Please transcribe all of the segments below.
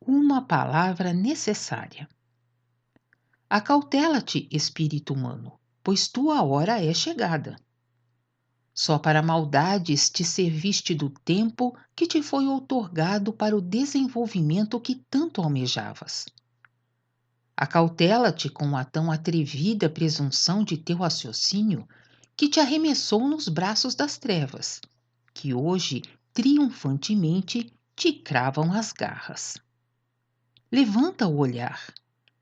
uma palavra necessária. Acautela-te, espírito humano, pois tua hora é chegada. Só para maldades te serviste do tempo que te foi outorgado para o desenvolvimento que tanto almejavas. Acautela-te com a tão atrevida presunção de teu raciocínio que te arremessou nos braços das trevas, que hoje, triunfantemente, te cravam as garras. Levanta o olhar,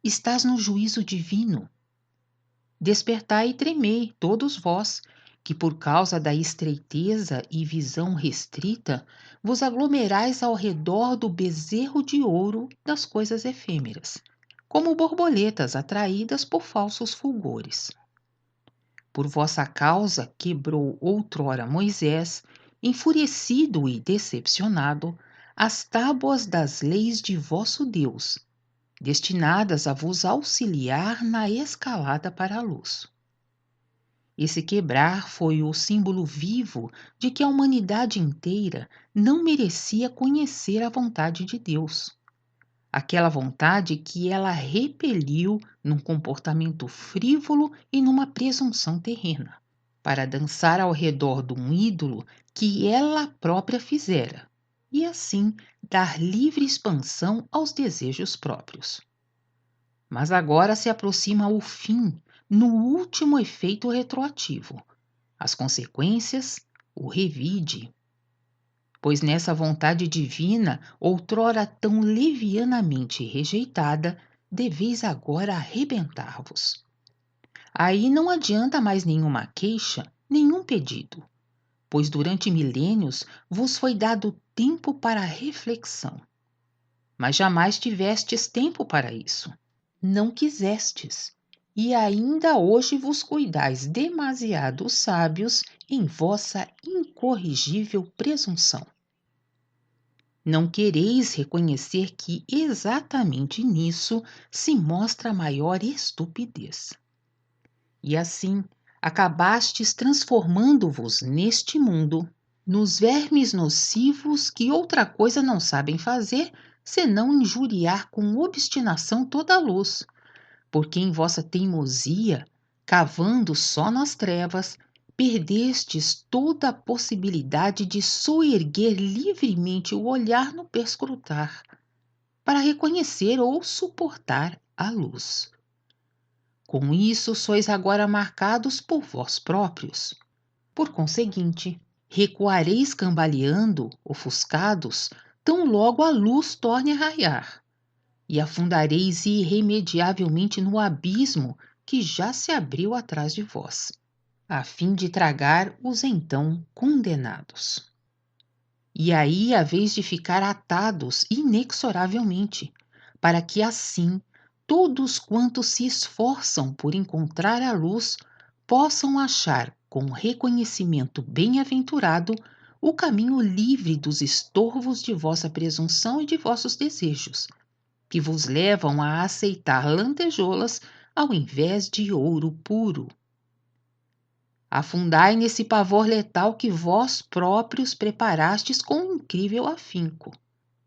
estás no juízo divino. Despertai e tremei, todos vós, que por causa da estreiteza e visão restrita, vos aglomerais ao redor do bezerro de ouro das coisas efêmeras, como borboletas atraídas por falsos fulgores. Por vossa causa quebrou outrora Moisés, enfurecido e decepcionado, as tábuas das leis de vosso Deus, destinadas a vos auxiliar na escalada para a luz. Esse quebrar foi o símbolo vivo de que a humanidade inteira não merecia conhecer a vontade de Deus. Aquela vontade que ela repeliu num comportamento frívolo e numa presunção terrena, para dançar ao redor de um ídolo que ela própria fizera, e assim dar livre expansão aos desejos próprios. Mas agora se aproxima o fim, no último efeito retroativo. As consequências, o revide. Pois nessa vontade divina, outrora tão levianamente rejeitada, deveis agora arrebentar-vos. Aí não adianta mais nenhuma queixa, nenhum pedido, pois durante milênios vos foi dado tempo para a reflexão. Mas jamais tivestes tempo para isso. Não quisestes, e ainda hoje vos cuidais demasiado sábios em vossa incorrigível presunção. Não quereis reconhecer que exatamente nisso se mostra a maior estupidez. E assim, acabastes transformando-vos neste mundo nos vermes nocivos que outra coisa não sabem fazer senão injuriar com obstinação toda a luz, porque em vossa teimosia, cavando só nas trevas, perdestes toda a possibilidade de soerguer livremente o olhar no perscrutar, para reconhecer ou suportar a luz. Com isso, sois agora marcados por vós próprios. Por conseguinte, recuareis cambaleando, ofuscados, tão logo a luz torne a raiar, e afundareis irremediavelmente no abismo que já se abriu atrás de vós, a fim de tragar os então condenados. E aí haveis de ficar atados inexoravelmente, para que assim todos quantos se esforçam por encontrar a luz possam achar com reconhecimento bem-aventurado o caminho livre dos estorvos de vossa presunção e de vossos desejos, que vos levam a aceitar lantejoulas ao invés de ouro puro. Afundai nesse pavor letal que vós próprios preparastes com incrível afinco.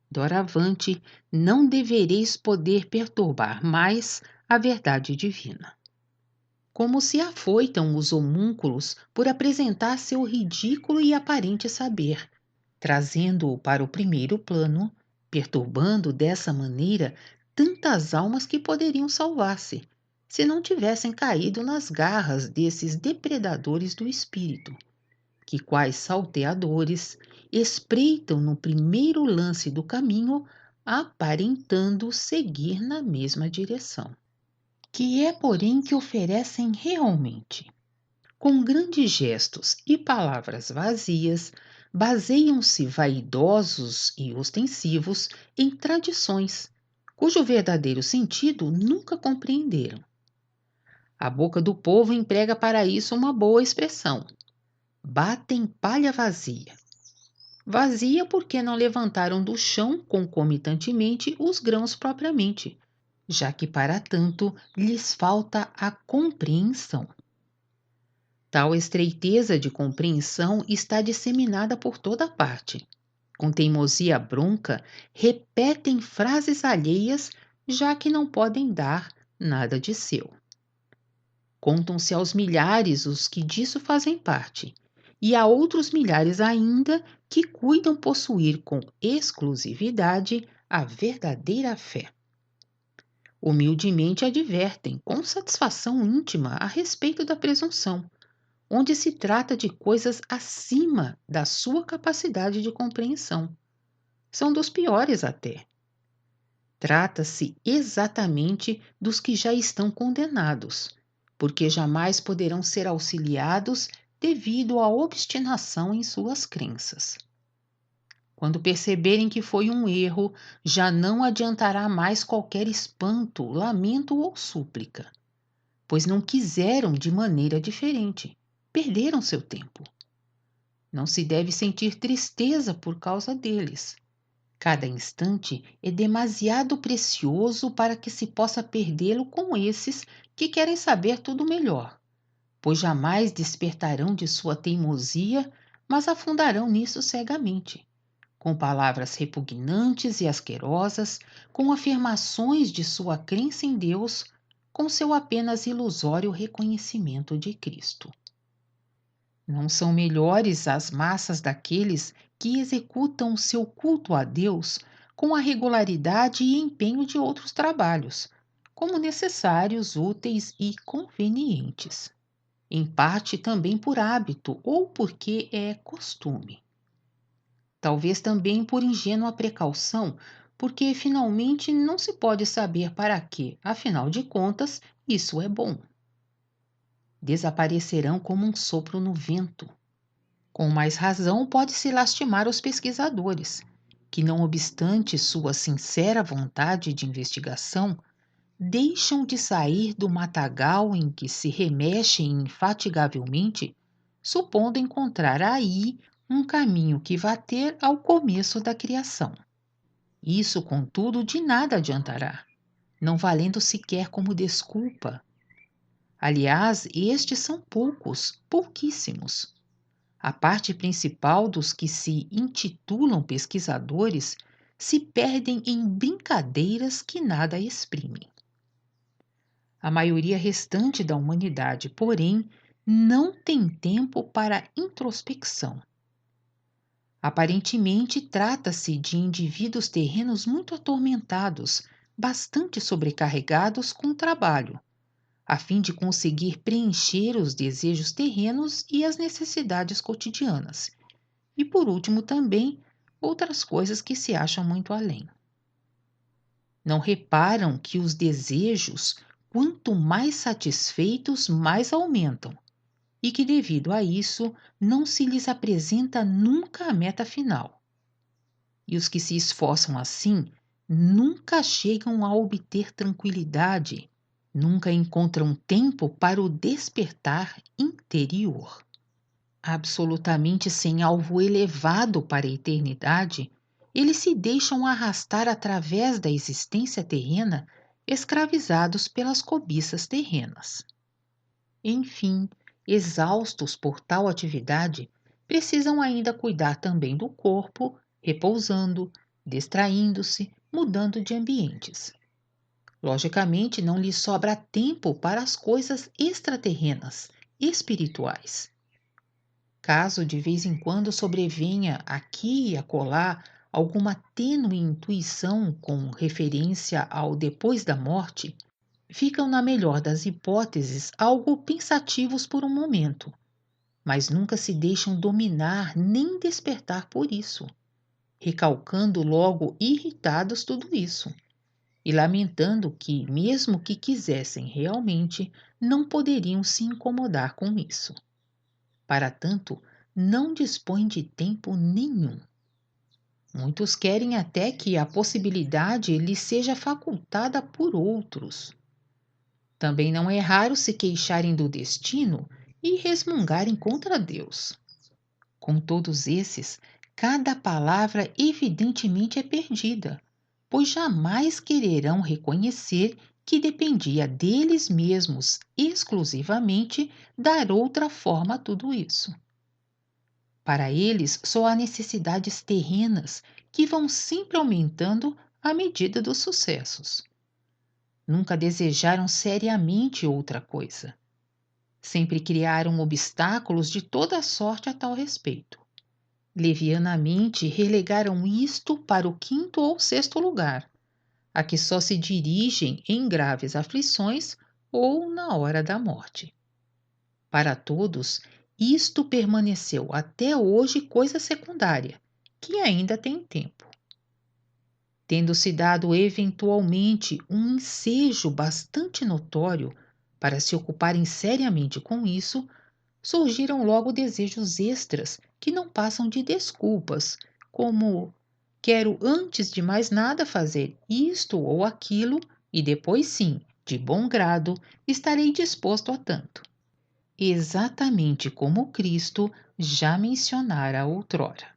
Doravante, não devereis poder perturbar mais a verdade divina. Como se afoitam os homúnculos por apresentar seu ridículo e aparente saber, trazendo-o para o primeiro plano, perturbando dessa maneira tantas almas que poderiam salvar-se, se não tivessem caído nas garras desses depredadores do espírito, que, quais salteadores, espreitam no primeiro lance do caminho, aparentando seguir na mesma direção. Que é, porém, que oferecem realmente? Com grandes gestos e palavras vazias, baseiam-se vaidosos e ostensivos em tradições, cujo verdadeiro sentido nunca compreenderam. A boca do povo emprega para isso uma boa expressão: batem palha vazia. Vazia porque não levantaram do chão concomitantemente os grãos propriamente, já que para tanto lhes falta a compreensão. Tal estreiteza de compreensão está disseminada por toda parte. Com teimosia bronca, repetem frases alheias, já que não podem dar nada de seu. Contam-se aos milhares os que disso fazem parte, e há outros milhares ainda que cuidam possuir com exclusividade a verdadeira fé. Humildemente advertem, com satisfação íntima, a respeito da presunção, onde se trata de coisas acima da sua capacidade de compreensão. São dos piores até. Trata-se exatamente dos que já estão condenados, porque jamais poderão ser auxiliados devido à obstinação em suas crenças. Quando perceberem que foi um erro, já não adiantará mais qualquer espanto, lamento ou súplica, pois não quiseram de maneira diferente, perderam seu tempo. Não se deve sentir tristeza por causa deles. Cada instante é demasiado precioso para que se possa perdê-lo com esses que querem saber tudo melhor, pois jamais despertarão de sua teimosia, mas afundarão nisso cegamente, com palavras repugnantes e asquerosas, com afirmações de sua crença em Deus, com seu apenas ilusório reconhecimento de Cristo. Não são melhores as massas daqueles que executam seu culto a Deus com a regularidade e empenho de outros trabalhos, como necessários, úteis e convenientes, em parte também por hábito ou porque é costume. Talvez também por ingênua precaução, porque finalmente não se pode saber para que, afinal de contas, isso é bom. Desaparecerão como um sopro no vento. Com mais razão, pode-se lastimar os pesquisadores, que, não obstante sua sincera vontade de investigação, deixam de sair do matagal em que se remexem infatigavelmente, supondo encontrar aí um caminho que vá ter ao começo da criação. Isso, contudo, de nada adiantará, não valendo sequer como desculpa. Aliás, estes são poucos, pouquíssimos. A parte principal dos que se intitulam pesquisadores se perdem em brincadeiras que nada exprimem. A maioria restante da humanidade, porém, não tem tempo para introspecção. Aparentemente, trata-se de indivíduos terrenos muito atormentados, bastante sobrecarregados com o trabalho, a fim de conseguir preencher os desejos terrenos e as necessidades cotidianas, e por último também outras coisas que se acham muito além. Não reparam que os desejos, quanto mais satisfeitos, mais aumentam, e que devido a isso não se lhes apresenta nunca a meta final. E os que se esforçam assim nunca chegam a obter tranquilidade, nunca encontram tempo para o despertar interior. Absolutamente sem alvo elevado para a eternidade, eles se deixam arrastar através da existência terrena, escravizados pelas cobiças terrenas. Enfim, exaustos por tal atividade, precisam ainda cuidar também do corpo, repousando, distraindo-se, mudando de ambientes. Logicamente, não lhes sobra tempo para as coisas extraterrenas, espirituais. Caso de vez em quando sobrevenha aqui e acolá alguma tênue intuição com referência ao depois da morte, ficam, na melhor das hipóteses, algo pensativos por um momento, mas nunca se deixam dominar nem despertar por isso, recalcando logo irritados tudo isso, e lamentando que, mesmo que quisessem realmente, não poderiam se incomodar com isso. Para tanto, não dispõem de tempo nenhum. Muitos querem até que a possibilidade lhes seja facultada por outros. Também não é raro se queixarem do destino e resmungarem contra Deus. Com todos esses, cada palavra evidentemente é perdida, pois jamais quererão reconhecer que dependia deles mesmos exclusivamente dar outra forma a tudo isso. Para eles, só há necessidades terrenas que vão sempre aumentando à medida dos sucessos. Nunca desejaram seriamente outra coisa. Sempre criaram obstáculos de toda sorte a tal respeito. Levianamente relegaram isto para o quinto ou sexto lugar, a que só se dirigem em graves aflições ou na hora da morte. Para todos, isto permaneceu até hoje coisa secundária, que ainda tem tempo. Tendo-se dado eventualmente um ensejo bastante notório para se ocuparem seriamente com isso, surgiram logo desejos extras que não passam de desculpas, como quero antes de mais nada fazer isto ou aquilo, e depois sim, de bom grado, estarei disposto a tanto. Exatamente como Cristo já mencionara outrora.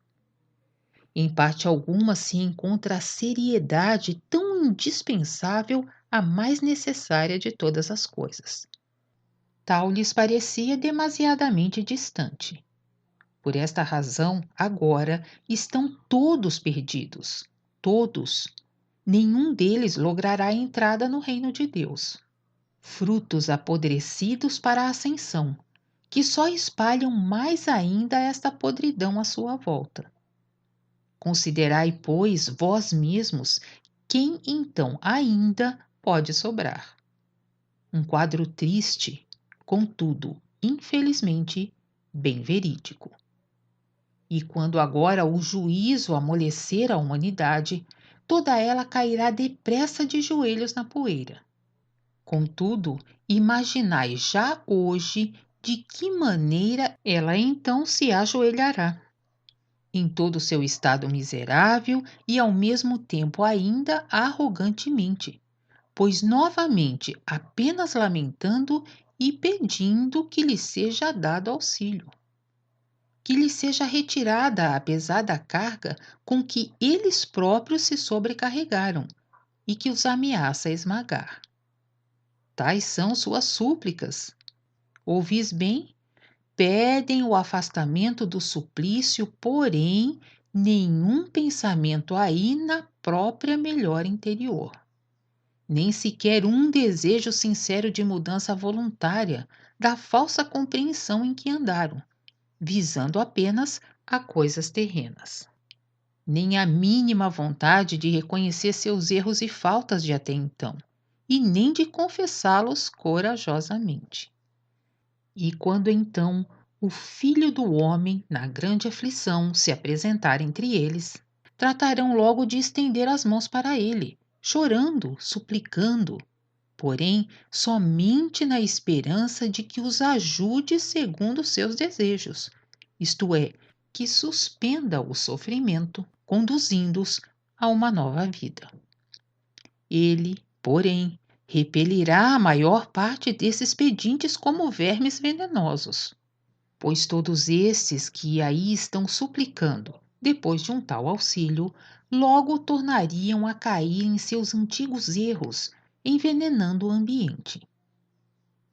Em parte alguma se encontra a seriedade tão indispensável, a mais necessária de todas as coisas. Tal lhes parecia demasiadamente distante. Por esta razão, agora estão todos perdidos. Todos. Nenhum deles logrará a entrada no reino de Deus. Frutos apodrecidos para a ascensão, que só espalham mais ainda esta podridão à sua volta. Considerai, pois, vós mesmos, quem então ainda pode sobrar. Um quadro triste, contudo, infelizmente, bem verídico. E quando agora o juízo amolecer a humanidade, toda ela cairá depressa de joelhos na poeira. Contudo, imaginai já hoje de que maneira ela então se ajoelhará. Em todo o seu estado miserável e ao mesmo tempo ainda arrogantemente, pois novamente apenas lamentando e pedindo que lhe seja dado auxílio, que lhe seja retirada a pesada carga com que eles próprios se sobrecarregaram e que os ameaça esmagar. Tais são suas súplicas. Ouvis bem? Pedem o afastamento do suplício, porém, nenhum pensamento aí na própria melhora interior. Nem sequer um desejo sincero de mudança voluntária da falsa compreensão em que andaram, visando apenas a coisas terrenas. Nem a mínima vontade de reconhecer seus erros e faltas de até então, e nem de confessá-los corajosamente. E quando então o Filho do Homem, na grande aflição, se apresentar entre eles, tratarão logo de estender as mãos para ele, chorando, suplicando, porém somente na esperança de que os ajude segundo seus desejos, isto é, que suspenda o sofrimento, conduzindo-os a uma nova vida. Ele, porém, repelirá a maior parte desses pedintes como vermes venenosos, pois todos estes que aí estão suplicando, depois de um tal auxílio, logo tornariam a cair em seus antigos erros, envenenando o ambiente.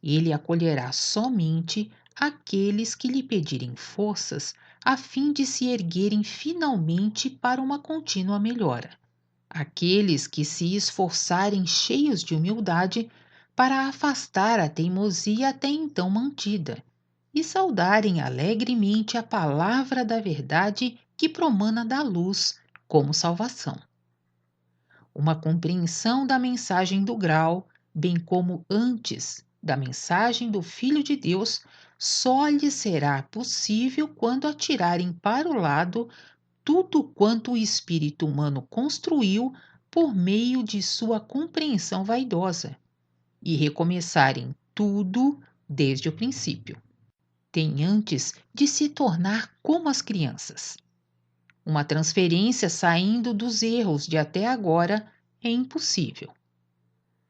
Ele acolherá somente aqueles que lhe pedirem forças a fim de se erguerem finalmente para uma contínua melhora. Aqueles que se esforçarem cheios de humildade para afastar a teimosia até então mantida e saudarem alegremente a palavra da verdade que promana da luz como salvação. Uma compreensão da mensagem do grau, bem como antes da mensagem do Filho de Deus, só lhes será possível quando atirarem para o lado tudo quanto o espírito humano construiu por meio de sua compreensão vaidosa e recomeçarem tudo desde o princípio. Tem antes de se tornar como as crianças. Uma transferência saindo dos erros de até agora é impossível.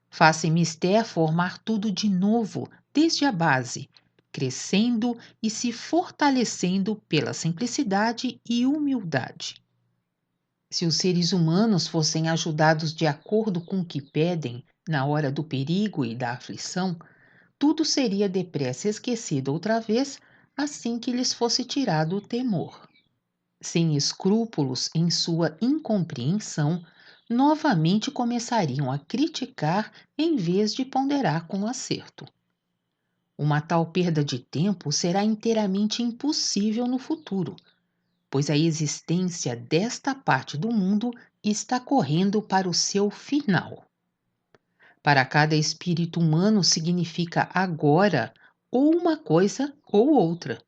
Faz-se mister formar tudo de novo, desde a base, crescendo e se fortalecendo pela simplicidade e humildade. Se os seres humanos fossem ajudados de acordo com o que pedem na hora do perigo e da aflição, tudo seria depressa esquecido outra vez assim que lhes fosse tirado o temor. Sem escrúpulos em sua incompreensão, novamente começariam a criticar em vez de ponderar com acerto. Uma tal perda de tempo será inteiramente impossível no futuro, pois a existência desta parte do mundo está correndo para o seu final. Para cada espírito humano significa agora ou uma coisa ou outra: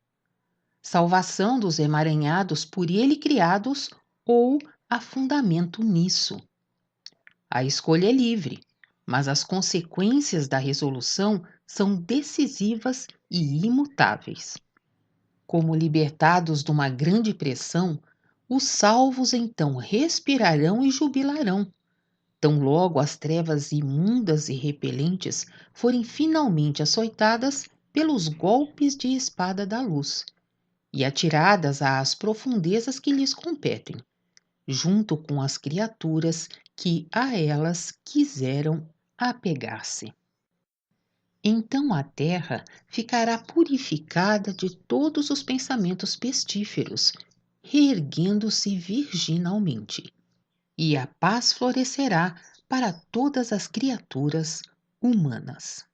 salvação dos emaranhados por ele criados ou afundamento nisso. A escolha é livre, mas as consequências da resolução são decisivas e imutáveis. Como libertados de uma grande pressão, os salvos então respirarão e jubilarão, tão logo as trevas imundas e repelentes forem finalmente açoitadas pelos golpes de espada da luz e atiradas às profundezas que lhes competem, junto com as criaturas que a elas quiseram apegar-se. Então a terra ficará purificada de todos os pensamentos pestíferos, reerguendo-se virginalmente, e a paz florescerá para todas as criaturas humanas.